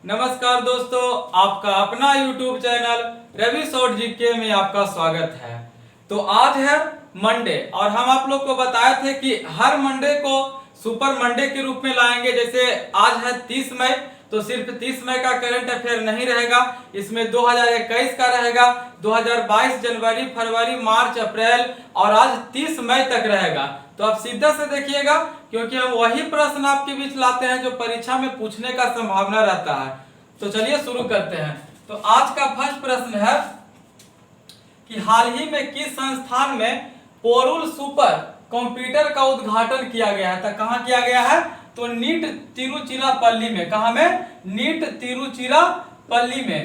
नमस्कार दोस्तों, आपका अपना YouTube channel Ravi short GK में आपका स्वागत है। तो आज है मंडे और हम आप लोग को बताए थे कि हर मंडे को सुपर मंडे के रूप में लाएंगे। जैसे आज है 30 मई, तो सिर्फ 30 मई का करंट अफेयर नहीं रहेगा, इसमें 2021 का रहेगा, 2022 जनवरी, फरवरी, मार्च, अप्रैल और आज 30 मई तक रहेगा। तो आप सीधा से देखिएगा, क्योंकि हम वही प्रश्न आपके बीच लाते हैं जो परीक्षा में पूछने का संभावना रहता है। तो चलिए शुरू करते हैं। तो आज का फर्स्ट प्रश्न है कि हाल ही में किस संस्थान में पोरुल सुपर कंप्यूटर का उद्घाटन किया गया है? तो कहाँ किया गया है? तो नीट तिरुचिरापल्ली में। कहाँ में? नीट तिरुचिरापल्ली में।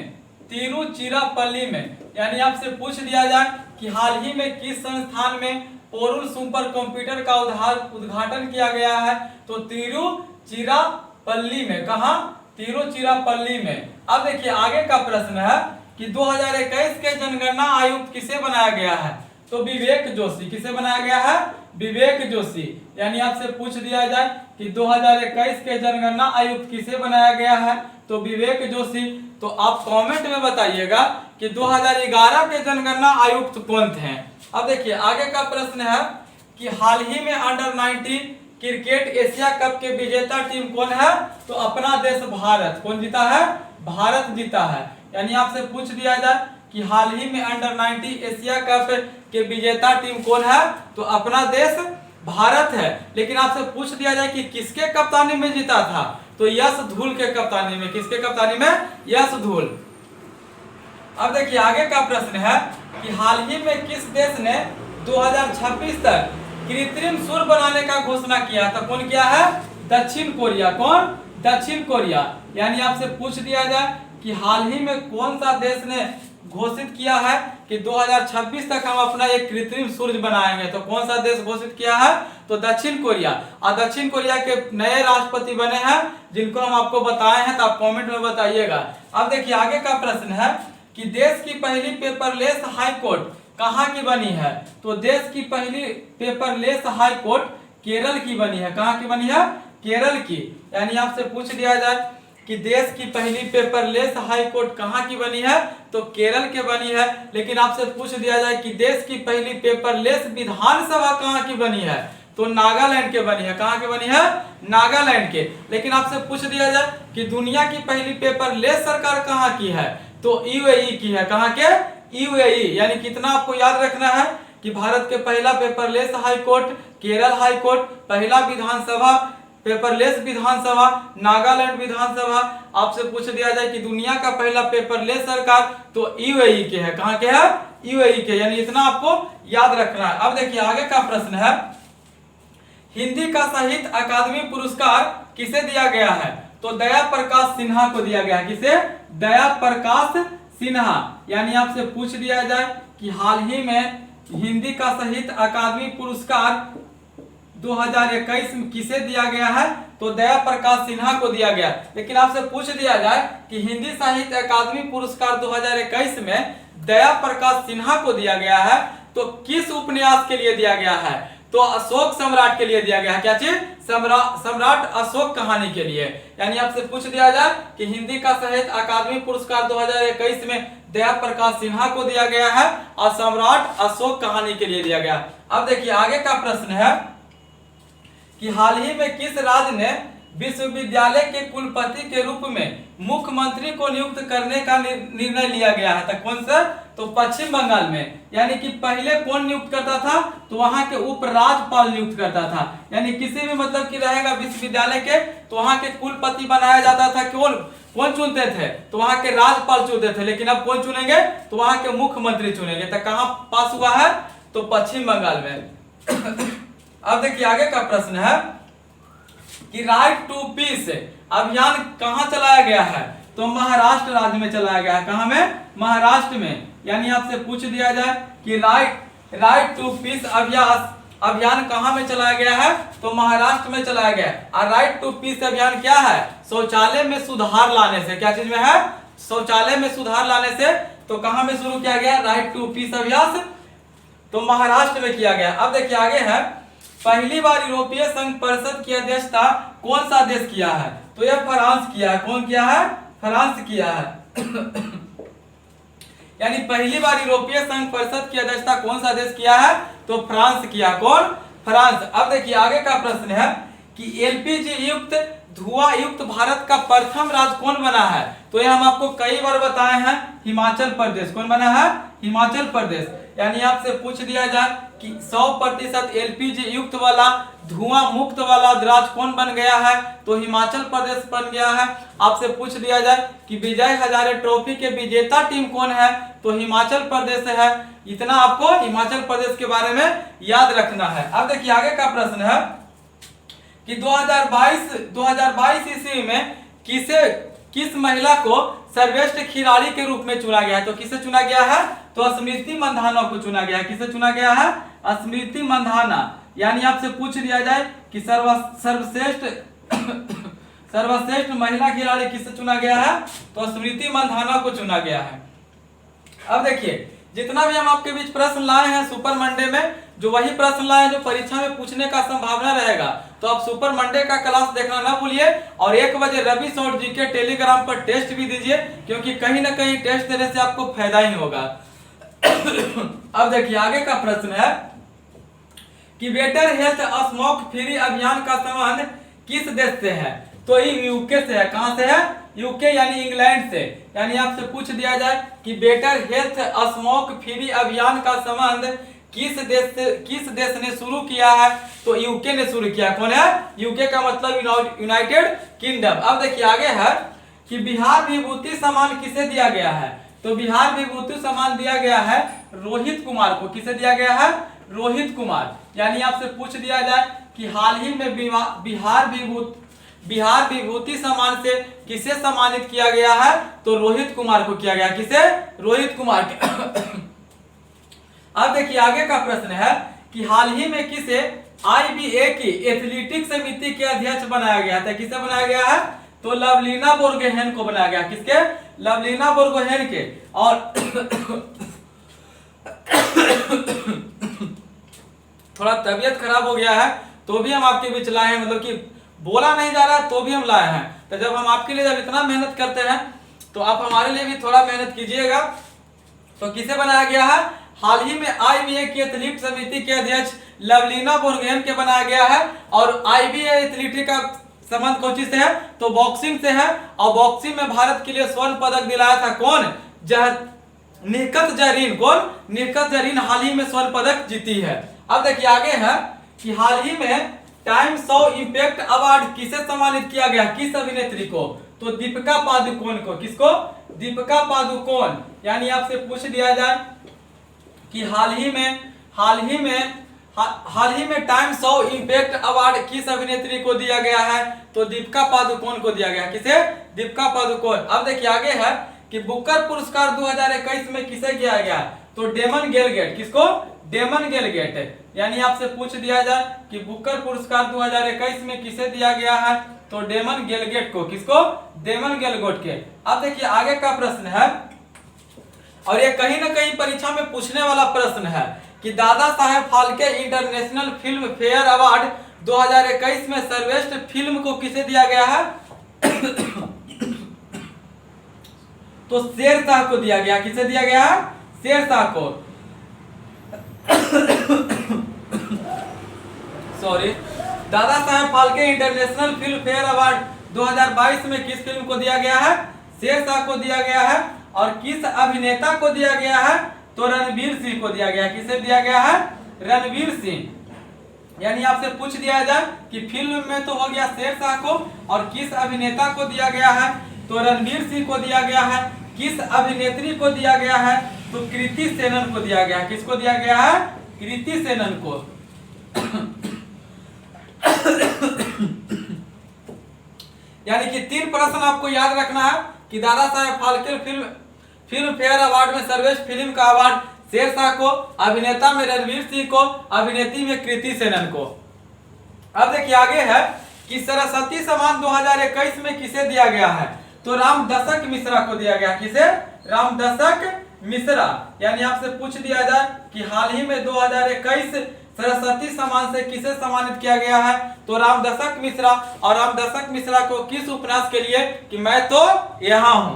तिरुचिरापल्ली में। यानी आपसे पूछ दिया जाए कि हाल ही में किस संस्थान में पोरुल सुपर कंप्यूटर का उद्घाटन किया गया है? तो तिरुचिरापल्ली में। कहाँ? तिरुचिरापल्ली में। अब देखिए आगे का प्रश्न है कि 2021 के जनगणना आयुक्त किसे बनाया गया है? तो विवेक जोशी। किसे बनाया गया है? विवेक जोशी। यानी आपसे पूछ दिया जाए कि 2021 के जनगणना आयुक्त किसे बनाया गया है? तो विवेक जोशी। तो आप कमेंट में बताइएगा कि 2011 के जनगणना आयुक्त कौन थे। अब देखिए आगे का प्रश्न है कि हाल ही में अंडर 19 क्रिकेट एशिया कप के विजेता टीम कौन है? तो अपना देश भारत। कौन जीता है? भारत जीता है। यानी आपसे पूछ दिया जाए कि हाल ही में अंडर 19 एशिया कप के विजेता टीम कौन है? तो अपना देश भारत है। लेकिन आपसे पूछ दिया जाए कि किसके कप्तानी में जीता था? तो यश धूल के कप्तानी में। किसके कप्तानी में? यश धूल। अब देखिए आगे का प्रश्न है कि हाल ही में किस देश ने 2026 तक कृत्रिम सूर्य बनाने का घोषणा किया? तो कौन किया है? दक्षिण कोरिया। कौन? दक्षिण कोरिया। यानी आपसे पूछ दिया जाए कि हाल ही में कौन सा देश ने घोषित किया है कि 2026 तक हम अपना एक कृत्रिम सूर्य बनाएंगे? तो कौन सा देश घोषित किया है? तो दक्षिण कोरिया। और दक्षिण कोरिया के नए राष्ट्रपति बने हैं, जिनको हम आपको बताए हैं, तो आप कमेंट में बताइएगा। अब देखिए आगे का प्रश्न है कि देश की पहली पेपरलेस हाई कोर्ट कहाँ की बनी है? तो देश की पहली पेपरलेस हाई कोर्ट केरल की बनी है। कहाँ की बनी है? केरल की। यानी आपसे पूछ दिया जाए कि देश की पहली पेपरलेस हाई कोर्ट कहाँ की बनी है? तो केरल के बनी है। लेकिन आपसे पूछ दिया जाए कि देश की पहली पेपरलेस विधानसभा कहाँ की बनी है? तो नागालैंड के बनी है। कहाँ की बनी है? नागालैंड के। लेकिन आपसे पूछ दिया जाए कि दुनिया की पहली पेपरलेस सरकार कहाँ की है? तो यूएई की है। कहाँ के? यूएई। यानी कितना आपको याद रखना है कि भारत के पहला paperless high court Kerala high court, पहला विधानसभा पेपरलेस विधानसभा नागालैंड विधानसभा। आपसे पूछ दिया जाए कि दुनिया का पहला पेपरलेस सरकार, तो यूएई के है। कहाँ के है? यूएई के। यानी इतना आपको याद रखना है। अब देखिए आगे का प्रश्न है, हिंदी का साहित्य अकादमी पुरस्कार किसे दिया गया है? तो दया प्रकाश सिन्हा को दिया गया है। किसे? दया प्रकाश सिन्हा। यानी आपसे पूछ दिया जाए कि हाल ही में हिंदी का साहित्य अकादमी पुरस्कार 2021 में किसे दिया गया है? तो दया प्रकाश सिन्हा को दिया गया। लेकिन आपसे पूछ दिया जाए कि हिंदी साहित्य अकादमी पुरस्कार 2021 में दया प्रकाश सिन्हा को दिया गया है, तो किस उपन्यास के लिए दिया गया है? तो अशोक सम्राट के लिए दिया गया है। क्या चीज? सम्राट अशोक कहानी के लिए। यानी आपसे पूछ दिया जाए कि हिंदी का साहित्य अकादमी पुरस्कार 2021 में दया प्रकाश सिन्हा को दिया गया है और सम्राट अशोक कहानी के लिए दिया गया। अब देखिए आगे का प्रश्न है कि हाल ही में किस राज्य ने विश्वविद्यालय के कुलपति के रूप में मुख्यमंत्री को नियुक्त करने का निर्णय लिया गया है? तो कौन सा? तो पश्चिम बंगाल में। यानी कि पहले कौन नियुक्त करता था? तो वहां के उपराज्यपाल नियुक्त करता था। यानी किसी भी मतलब की रहेगा विश्वविद्यालय के, तो वहां के कुलपति बनाया जाता था। कौन चुनते थे? तो वहां के राज्यपाल चुनते थे। लेकिन अब कौन चुनेंगे? तो वहां के मुख्यमंत्री चुनेंगे। तो कहां पास हुआ है? तो पश्चिम बंगाल में। अब देखिए आगे का प्रश्न है कि राइट टू पीस अभियान कहां चलाया गया है? तो महाराष्ट्र राज्य में चलाया गया है। कहां में? महाराष्ट्र में। यानी आपसे पूछ दिया जाए कि राइट टू पीस अभियान कहां में चलाया गया है? तो महाराष्ट्र में चलाया गया है। और राइट टू पीस अभियान क्या है? शौचालय में सुधार लाने से। क्या चीज में है? शौचालय में सुधार लाने से। तो कहां में शुरू किया गया राइट टू पीस अभियान? तो महाराष्ट्र में किया गया। अब देखिए आगे है, पहली बार यूरोपीय संघ परिषद की अध्यक्षता कौन सा देश किया है? तो यह फ्रांस किया है। कौन किया है? फ्रांस किया है। यानी पहली बार यूरोपीय संघ परिषद की अध्यक्षता कौन सा देश किया है? तो फ्रांस किया। कौन? फ्रांस। अब देखिए आगे का प्रश्न है कि एलपीजी युक्त धुआं युक्त भारत का प्रथम राज्य कौन बना है? तो ये हम आपको कई बार बताए हैं, हिमाचल प्रदेश। कौन बना है? हिमाचल प्रदेश। यानी आपसे पूछ दिया जाए कि 100% एलपीजी युक्त वाला धुआं मुक्त वाला राज्य कौन बन गया है? तो हिमाचल प्रदेश बन गया है। आपसे पूछ दिया जाए कि विजय हजारे ट्रॉफी के विजेता टीम कौन है? तो हिमाचल प्रदेश है। इतना आपको हिमाचल प्रदेश के बारे में याद रखना है। अब देखिए आगे का प्रश्न है कि 2022 ईस्वी में किस महिला को सर्वश्रेष्ठ खिलाड़ी के रूप में चुना गया है? तो किसे चुना गया है? तो स्मृति मंधाना को चुना गया है। किसे चुना गया है? स्मृति मंधाना। यानी आपसे पूछ दिया जाए कि सर्वश्रेष्ठ महिला खिलाड़ी किसे चुना गया है? तो स्मृति मंधाना को चुना गया है। अब देखिए जितना भी हम आपके बीच प्रश्न लाए हैं सुपर मंडे में, जो वही प्रश्न लाए हैं जो परीक्षा में पूछने का संभावना रहेगा, तो आप सुपर मंडे का क्लास देखना ना भूलिए। और 1 बजे रवि शॉर्ट जीके टेलीग्राम पर टेस्ट भी दीजिए, क्योंकि कहीं ना कहीं टेस्ट देने से आपको फायदा ही होगा। अब देखिए आगे का प्रश्न है कि बेटर हेल्थ स्मोक फ्री अभियान का संबंध किस देश से है? तो ये यूके से है। कहां से है? यूके यानी इंग्लैंड से। यानी आपसे पूछ दिया जाए कि बेटर हेल्थ स्मोक फ्री अभियान का संबंध किस देश ने शुरू किया है? तो यूके ने शुरू किया। कौन है? यूके का मतलब यूनाइटेड किंगडम। अब देखिए आगे है कि बिहार विभूति सम्मान किसे दिया गया है? तो बिहार विभूति सम्मान दिया गया है रोहित कुमार को। किसे दिया गया है? रोहित कुमार। यानी आपसे पूछ दिया जाए कि हाल ही में बिहार विभूति सम्मान से किसे सम्मानित किया गया है? तो रोहित कुमार को किया गया। किसे? रोहित कुमार के। अब देखिए आगे का प्रश्न है कि हाल ही में किसे आईबीए की एथलेटिक्स समिति के अध्यक्ष बनाया गया था? किसे बनाया गया है? तो लवलीना बोर्गोहेन को बनाया गया। किसके? लवलीना बोर्गोहेन के। और थोड़ा तबीयत खराब हो गया है तो भी हम आपके बीच लाए हैं, मतलब कि बोला नहीं जा रहा तो भी हम लाए हैं। तो जब हम आपके लिए जब इतना मेहनत करते हैं तो आप हमारे लिए भी थोड़ा मेहनत कीजिएगा। तो किसे बनाया गया है? हाल ही में आईबीए की एथलीट समिति के अध्यक्ष लवलीना बोर्गोहेन के बनाया गया है। और आईबीए एथलीट का संबंध कौन से है? तो बॉक्सिंग से है। और बॉक्सिंग में भारत के लिए स्वर्ण पदक दिलाया था कौन? निखत जरीन। कौन? निखत जरीन हाल ही में स्वर्ण पदक जीती है। अब देखिए आगे है कि हाल ही में टाइम्स ऑफ इम्पैक्ट अवार्ड किसे सम्मानित किया गया? किस अभिनेत्री को? तो दीपिका पादुकोण को। किसको? दीपिका पादुकोण। यानी आपसे पूछ दिया जाए कि हाल ही में टाइम्स ऑफ इम्पैक्ट अवार्ड किस अभिनेत्री को दिया गया है? तो दीपिका पादुकोण को दिया गया। किसे? दीपिका पादुकोण। अब देखिए आगे है कि बुकर पुरस्कार 2021 में किसे दिया गया? तो डेमन गेलगेट। किसको? डेमन गेलगेट। यानी आपसे पूछ दिया जाए कि बुकर पुरस्कार 2021 में किसे दिया गया है? तो डेमन गेलगेट को। किसको? डेमन गेलगेट के। अब देखिए आगे का प्रश्न है, और ये कहीं ना कहीं परीक्षा में पूछने वाला प्रश्न है कि Dada Saheb Phalke international film fair award 2021 में सर्वश्रेष्ठ फिल्म को किसे दिया गया है? तो शेरशाह को दिया गया। किसे दिया गया है? शेरशाह को। Sorry, Dada Saheb Phalke international film fair award 2022 में किस फिल्म को दिया गया है? शेरशाह को दिया गया है। और किस अभिनेता को दिया गया है? तो रणवीर सिंह को दिया गया। किसे दिया गया है? रणवीर सिंह। यानी आपसे पूछ दिया जाए कि फिल्म में तो हो गया शेरशाह को, और किस अभिनेता को दिया गया है? तो रणवीर सिंह को दिया गया है। किस अभिनेत्री को दिया गया है? तो कृति सेनन को दिया गया। किसको दिया गया है? कृति सेनन को। यानी कि 3 प्रश्न आपको याद रखना है कि Dada Saheb Phalke film fair award में सर्वश्रेष्ठ फिल्म का अवार्ड शेरशाह को, अभिनेता में रणवीर सिंह को, अभिनेत्री में कृति सेनन को। अब देखिए आगे है कि सरस्वती सम्मान 2021 में किसे दिया गया है? तो रामदशक मिश्रा को दिया गया। किसे? रामदशक मिश्रा। यानी आपसे पूछ दिया जाए कि हाल ही में 2021 सरस्वती सम्मान से किसे सम्मानित किया गया है? तो रामदशक मिश्रा। और रामदशक मिश्रा को किस उपन्यास के लिए? कि मैं तो यहाँ हूं।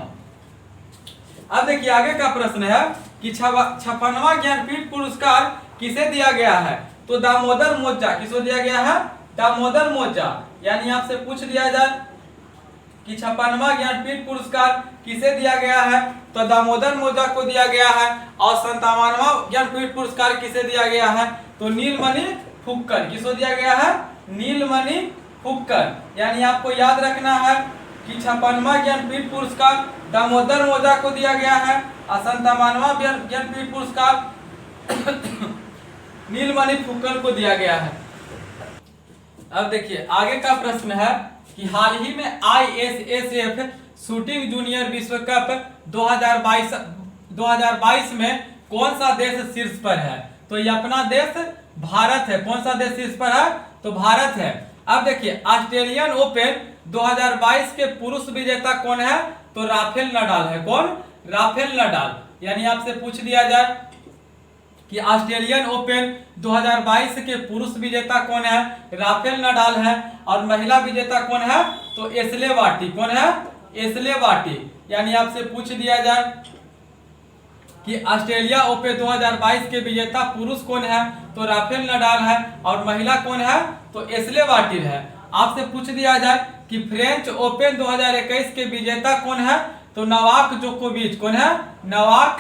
अब देखिए आगे का प्रश्न है कि 56वां ज्ञानपीठ पुरस्कार किसे दिया गया है? तो दामोदर मोजा। किसको दिया गया है? दामोदर मोजा। यानी आपसे पूछ लिया जाए कि 56वां ज्ञानपीठ पुरस्कार किसे दिया गया है? तो दामोदर मोजा को दिया गया है। और 57वां ज्ञानपीठ पुरस्कार किसे दिया गया है? तो नीलमणि फुक्कर। किसको दिया गया है? नीलमणि फुक्कर। यानी आपको याद रखना है कि 56वां ज्ञानपीठ पुरस्कार दामोदर मोजा को दिया गया है और 57वां ज्ञानपीठ पुरस्कार नीलमणि फुक्कर को दिया गया है। अब देखिए आगे का प्रश्न है कि हाल ही में ISSF शूटिंग जूनियर विश्व कप 2022 में कौन सा देश शीर्ष पर है? तो ये अपना देश भारत है। कौन सा देश शीर्ष पर है? तो भारत है। अब देखिए ऑस्ट्रेलियन ओपन 2022 के पुरुष विजेता कौन है? तो राफेल नडाल है। कौन? Rafael Nadal. यानी आपसे पूछ दिया जाए कि ऑस्ट्रेलियन ओपन 2022 के पुरुष विजेता कौन है? राफेल नडाल है। और महिला विजेता कौन है? तो एशले बार्टी। कौन है? Ashleigh Barty. यानी आपसे पूछ दिया जाए कि ऑस्ट्रेलिया ओपन 2022 के विजेता पुरुष कौन है? तो राफेल नडाल है। और महिला कौन है? तो एशले बार्टी है। आपसे पूछ दिया जाए कि फ्रेंच ओपन 2021 के विजेता कौन है? तो नोवाक जोकोविच। कौन है? नोवाक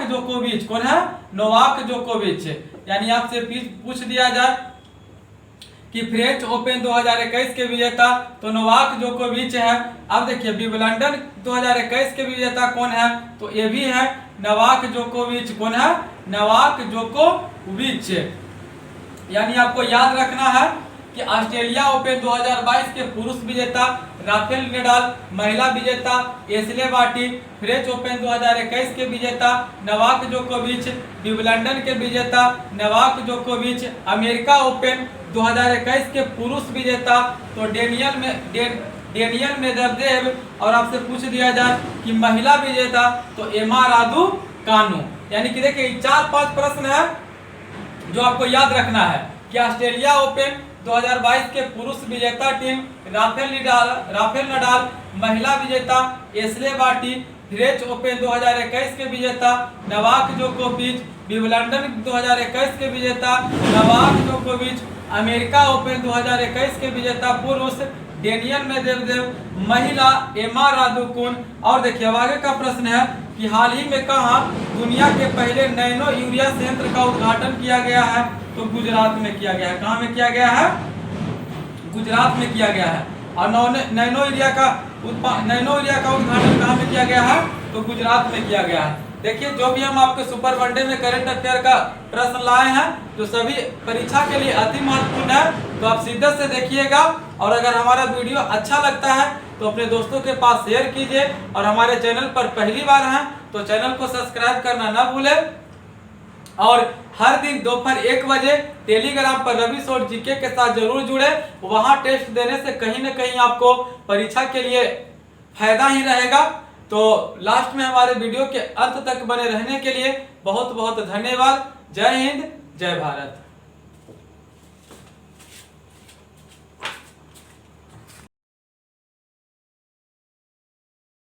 जोकोविच। कौन है? नोवाक जोकोविच। यानी आपसे पूछ दिया जाए कि फ्रेंच ओपन 2021 के विजेता तो नोवाक जोकोविच है। अब देखिए विंबलडन 2021 के विजेता कौन है? तो ये भी है नोवाक जोकोविच। कौन है? नोवाक जोकोविच। यानी आपको याद रखना है कि ऑस्ट्रेलिया ओपन 2022 के पुरुष विजेता राफेल नडाल, महिला विजेता एशले बार्टी, फ्रेंच ओपन 2021 के विजेता नोवाक जोकोविच, विंबलडन के विजेता नोवाक जोकोविच, अमेरिका ओपन 2021 के पुरुष विजेता तो डेनियल मेदवेदेव। और आपसे पूछ दिया जाए कि महिला विजेता तो एमा रादुकानु। यानी कि देखिए 4-5 प्रश्न है जो आपको याद रखना है कि ऑस्ट्रेलिया ओपन 2022 के पुरुष विजेता टीम राफेल नडाल, महिला विजेता एशले बार्टी, फ्रेंच ओपन 2021 के विजेता नोवाक जोकोविच, विंबलडन 2021 के विजेता नोवाक जोकोविच, अमेरिका ओपन 2021 के विजेता पुरुष डेनियल मेदवेदेव, महिला एमा रादुकानु। और देखिए आगे का प्रश्न है कि हाल ही में कहां दुनिया के पहले नैनो यूरिया संयंत्र का उद्घाटन किया गया है? तो गुजरात में किया गया है। कहां में किया गया है? गुजरात में किया गया है। और नैनो यूरिया का उद्घाटन कहां में किया गया है? तो गुजरात में किया गया है। देखिए जो भी हम आपके सुपर वनडे में करंट अफेयर का प्रश्न लाए हैं जो सभी परीक्षा के लिए अति महत्वपूर्ण है, तो आप शिद्दत से देखिएगा। और अगर हमारा वीडियो अच्छा लगता है तो अपने दोस्तों के पास शेयर कीजिए। और हमारे चैनल पर पहली बार हैं तो चैनल को सब्सक्राइब करना ना भूलें। और हर दिन दोपहर 1 बजे टेलीग्राम पर रवि शॉर्ट जीके के साथ जरूर जुड़े। वहां टेस्ट देने से कहीं न कहीं आपको परीक्षा के लिए फायदा ही रहेगा। तो लास्ट में हमारे वीडियो के अंत तक बने रहने के लिए बहुत बहुत धन्यवाद। जय हिंद, जय भारत।